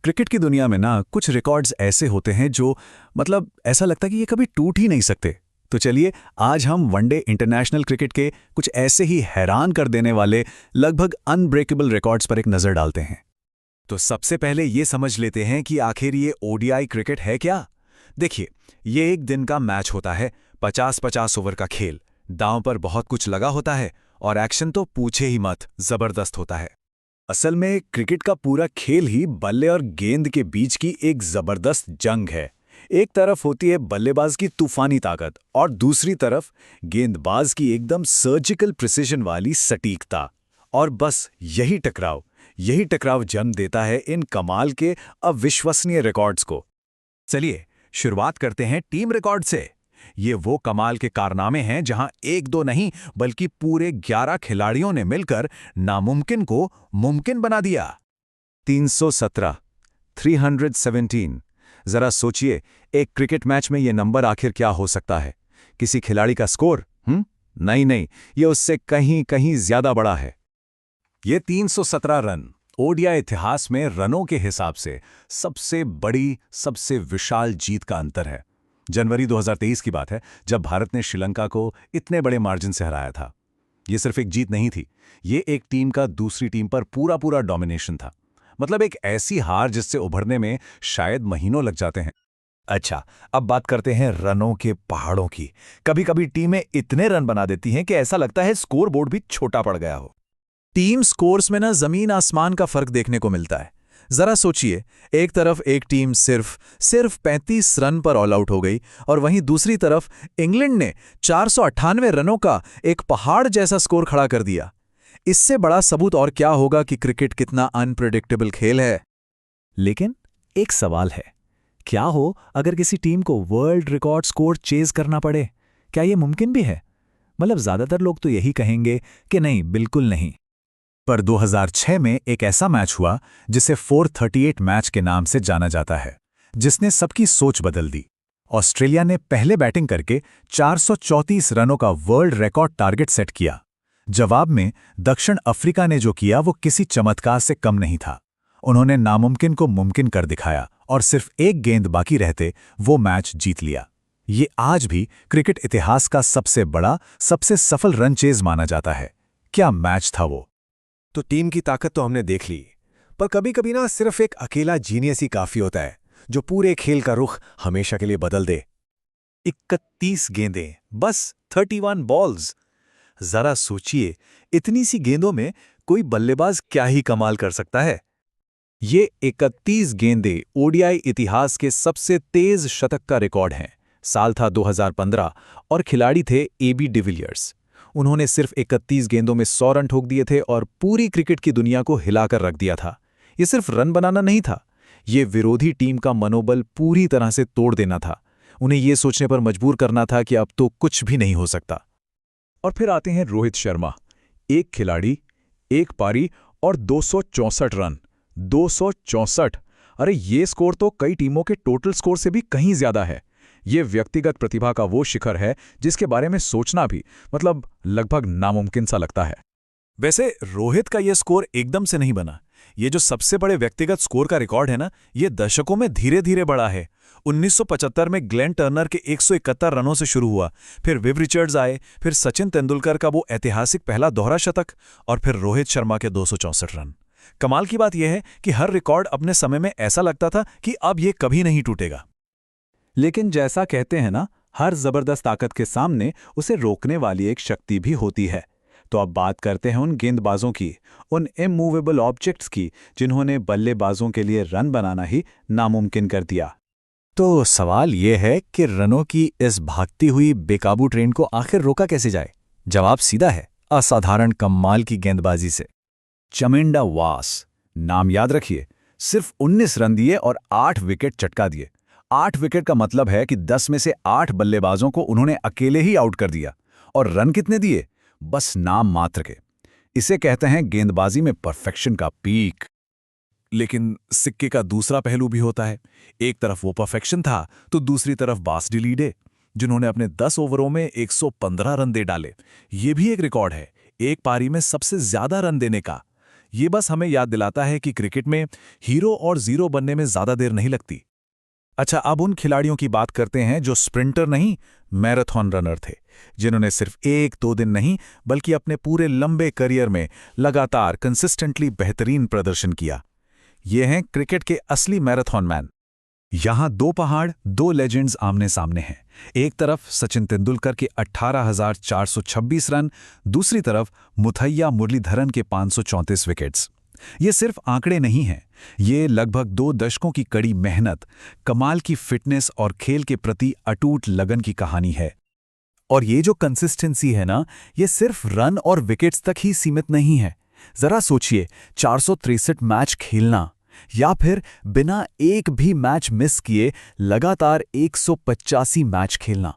Cricket की दुनिया में ना कुछ रिकॉर्ड्स ऐसे होते हैं जो मतलब ऐसा लगता है कि ये कभी टूट ही नहीं सकते। तो चलिए आज हम वनडे इंटरनेशनल क्रिकेट के कुछ ऐसे ही हैरान कर देने वाले लगभग अनब्रेकेबल रिकॉर्ड्स पर एक नज़र डालते हैं। तो सबसे पहले ये समझ लेते हैं कि आखिर ये ओडीआई क्रिकेट है क्या। देखिए, ये एक दिन का मैच होता है, 50-50 ओवर का खेल, दांव पर बहुत कुछ लगा होता है और एक्शन तो पूछे ही मत, जबरदस्त होता है। असल में क्रिकेट का पूरा खेल ही बल्ले और गेंद के बीच की एक जबरदस्त जंग है। एक तरफ होती है बल्लेबाज की तूफानी ताकत और दूसरी तरफ गेंदबाज की एकदम सर्जिकल प्रिसिजन वाली सटीकता। और बस यही टकराव जन्म देता है इन कमाल के अविश्वसनीय रिकॉर्ड्स को। चलिए शुरुआत करते हैं टीम रिकॉर्ड से। ये वो कमाल के कारनामे हैं जहां एक दो नहीं बल्कि पूरे 11 खिलाड़ियों ने मिलकर नामुमकिन को मुमकिन बना दिया। 317, 317। जरा सोचिए, एक क्रिकेट मैच में ये नंबर आखिर क्या हो सकता है? किसी खिलाड़ी का स्कोर? नहीं, ये उससे कहीं कहीं ज्यादा बड़ा है। ये 317 रन ओडीआई इतिहास में रनों के हिसाब से सबसे बड़ी, सबसे विशाल जीत का अंतर है। जनवरी 2023 की बात है, जब भारत ने श्रीलंका को इतने बड़े मार्जिन से हराया था। ये सिर्फ एक जीत नहीं थी, ये एक टीम का दूसरी टीम पर पूरा डोमिनेशन था। मतलब एक ऐसी हार जिससे उभरने में शायद महीनों लग जाते हैं। अच्छा, अब बात करते हैं रनों के पहाड़ों की। कभी कभी टीमें इतने रन बना देती हैं कि ऐसा लगता है स्कोर बोर्ड भी छोटा पड़ गया हो। टीम स्कोर्स में ना जमीन आसमान का फर्क देखने को मिलता है। जरा सोचिए, एक तरफ एक टीम सिर्फ 35 रन पर ऑल आउट हो गई और वहीं दूसरी तरफ इंग्लैंड ने 498 रनों का एक पहाड़ जैसा स्कोर खड़ा कर दिया। इससे बड़ा सबूत और क्या होगा कि क्रिकेट कितना अनप्रेडिक्टेबल खेल है। लेकिन एक सवाल है, क्या हो अगर किसी टीम को वर्ल्ड रिकॉर्ड स्कोर चेज करना पड़े? क्या यह मुमकिन भी है? मतलब ज्यादातर लोग तो यही कहेंगे कि नहीं, बिल्कुल नहीं। पर 2006 में एक ऐसा मैच हुआ जिसे 438 मैच के नाम से जाना जाता है, जिसने सबकी सोच बदल दी। ऑस्ट्रेलिया ने पहले बैटिंग करके 434 रनों का वर्ल्ड रिकॉर्ड टारगेट सेट किया। जवाब में दक्षिण अफ्रीका ने जो किया वो किसी चमत्कार से कम नहीं था। उन्होंने नामुमकिन को मुमकिन कर दिखाया और सिर्फ एक गेंद बाकी रहते वो मैच जीत लिया। ये आज भी क्रिकेट इतिहास का सबसे बड़ा, सबसे सफल रन चेज माना जाता है। क्या मैच था वो! तो टीम की ताकत तो हमने देख ली, पर कभी कभी ना सिर्फ एक अकेला जीनियस ही काफी होता है जो पूरे खेल का रुख हमेशा के लिए बदल दे। 31 गेंदें, बस 31 बॉल्स। जरा सोचिए, इतनी सी गेंदों में कोई बल्लेबाज क्या ही कमाल कर सकता है। ये 31 गेंदें ओडीआई इतिहास के सबसे तेज शतक का रिकॉर्ड हैं। साल था 2015 और खिलाड़ी थे एबी डिविलियर्स। उन्होंने सिर्फ 31 गेंदों में 100 रन ठोक दिए थे और पूरी क्रिकेट की दुनिया को हिलाकर रख दिया था। ये सिर्फ रन बनाना नहीं था, ये विरोधी टीम का मनोबल पूरी तरह से तोड़ देना था। उन्हें ये सोचने पर मजबूर करना था कि अब तो कुछ भी नहीं हो सकता। और फिर आते हैं रोहित शर्मा। एक खिलाड़ी, एक पारी और 264 रन। 264! अरे ये स्कोर तो कई टीमों के टोटल स्कोर से भी कहीं ज्यादा है। ये व्यक्तिगत प्रतिभा का वो शिखर है जिसके बारे में सोचना भी मतलब लगभग नामुमकिन सा लगता है। वैसे रोहित का ये स्कोर एकदम से नहीं बना। ये जो सबसे बड़े व्यक्तिगत स्कोर का रिकॉर्ड है ना, ये दशकों में धीरे धीरे बढ़ा है। 1975 में ग्लेन टर्नर के 171 रनों से शुरू हुआ, फिर विव रिचर्ड्स आए, फिर सचिन तेंदुलकर का वो ऐतिहासिक पहला दोहरा शतक और फिर रोहित शर्मा के 264 रन। कमाल की बात यह है कि हर रिकॉर्ड अपने समय में ऐसा लगता था कि अब ये कभी नहीं टूटेगा। लेकिन जैसा कहते हैं ना, हर जबरदस्त ताकत के सामने उसे रोकने वाली एक शक्ति भी होती है। तो अब बात करते हैं उन गेंदबाजों की, उन इमूवेबल ऑब्जेक्ट्स की जिन्होंने बल्लेबाजों के लिए रन बनाना ही नामुमकिन कर दिया। तो सवाल यह है कि रनों की इस भागती हुई बेकाबू ट्रेन को आखिर रोका कैसे जाए? जवाब सीधा है, असाधारण कमाल की गेंदबाजी से। चमिंडा वास, नाम याद रखिए, सिर्फ 19 रन दिए और 8 विकेट चटका दिए। 8 विकेट का मतलब है कि 10 में से 8 बल्लेबाजों को उन्होंने अकेले ही आउट कर दिया। और रन कितने दिए? बस नाम मात्र के। इसे कहते हैं गेंदबाजी में परफेक्शन का पीक। लेकिन सिक्के का दूसरा पहलू भी होता है। एक तरफ वो परफेक्शन था तो दूसरी तरफ बास डिलीडे, जिन्होंने अपने 10 ओवरों में 115 रन दे डाले। ये भी एक रिकॉर्ड है, एक पारी में सबसे ज्यादा रन देने का। ये बस हमें याद दिलाता है कि क्रिकेट में हीरो और जीरो बनने में ज्यादा देर नहीं लगती। अच्छा, अब उन खिलाड़ियों की बात करते हैं जो स्प्रिंटर नहीं, मैराथन रनर थे, जिन्होंने सिर्फ 1-2 दिन नहीं बल्कि अपने पूरे लंबे करियर में लगातार कंसिस्टेंटली बेहतरीन प्रदर्शन किया। ये हैं क्रिकेट के असली मैराथन मैन। यहाँ दो पहाड़, दो लेजेंड्स आमने सामने हैं। एक तरफ सचिन तेंदुलकर के 18,426 रन, दूसरी तरफ मुथैया मुरलीधरन के 534 विकेट्स। ये सिर्फ आंकड़े नहीं हैं, ये लगभग 2 दशकों की कड़ी मेहनत, कमाल की फिटनेस और खेल के प्रति अटूट लगन की कहानी है। और ये जो कंसिस्टेंसी है ना, ये सिर्फ रन और विकेट्स तक ही सीमित नहीं है। जरा सोचिए, 463 मैच खेलना या फिर बिना एक भी मैच मिस किए लगातार 185 मैच खेलना।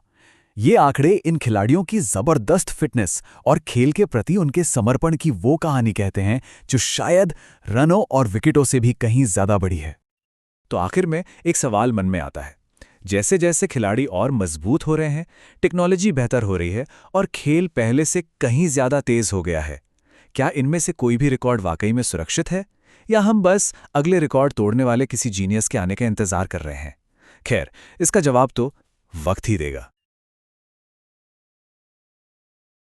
ये आंकड़े इन खिलाड़ियों की जबरदस्त फिटनेस और खेल के प्रति उनके समर्पण की वो कहानी कहते हैं जो शायद रनों और विकेटों से भी कहीं ज्यादा बड़ी है। तो आखिर में एक सवाल मन में आता है, जैसे जैसे खिलाड़ी और मजबूत हो रहे हैं, टेक्नोलॉजी बेहतर हो रही है और खेल पहले से कहीं ज्यादा तेज हो गया है, क्या इनमें से कोई भी रिकॉर्ड वाकई में सुरक्षित है, या हम बस अगले रिकॉर्ड तोड़ने वाले किसी जीनियस के आने का इंतजार कर रहे हैं? खैर, इसका जवाब तो वक्त ही देगा।